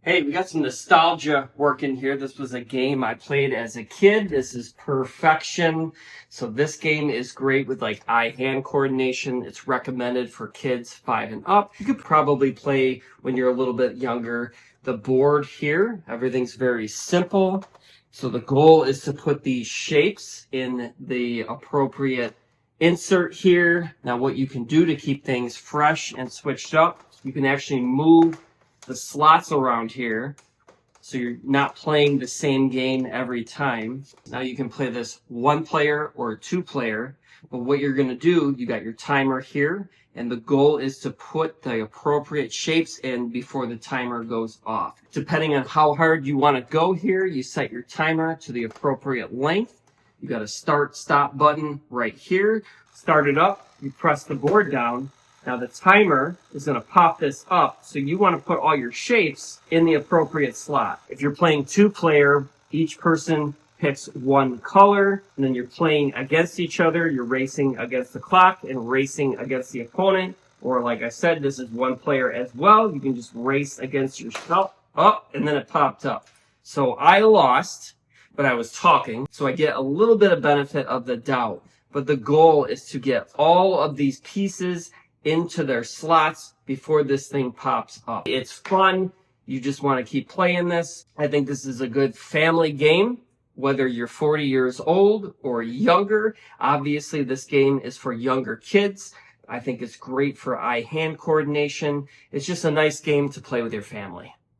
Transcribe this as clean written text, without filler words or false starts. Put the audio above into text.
Hey, we got some nostalgia working here. This was a game I played as a kid. This is Perfection. So this game is great with like eye-hand coordination. It's recommended for kids 5 and up. You could probably play when you're a little bit younger. The board here, everything's very simple. So the goal is to put these shapes in the appropriate insert here. Now what you can do to keep things fresh and switched up, you can actually move the slots around here so you're not playing the same game every time. Now you can play this 1 player or 2 player, but what you're going to do, you got your timer here, and the goal is to put the appropriate shapes in before the timer goes off. Depending on how hard you want to go here, you set your timer to the appropriate length. You got a start stop button right here. Start it up, you press the board down. Now the timer is going to pop this up, so you want to put all your shapes in the appropriate slot. If you're playing 2-player, each person picks 1 color, and then you're playing against each other. You're racing against the clock and racing against the opponent. Or like I said, this is 1 player as well. You can just race against yourself. Oh, and then it popped up. So I lost, but I was talking, so I get a little bit of benefit of the doubt. But the goal is to get all of these pieces into their slots before this thing pops up. It's fun. You just want to keep playing this. I think this is a good family game, whether you're 40 years old or younger. Obviously, this game is for younger kids. I think it's great for eye-hand coordination. It's just a nice game to play with your family.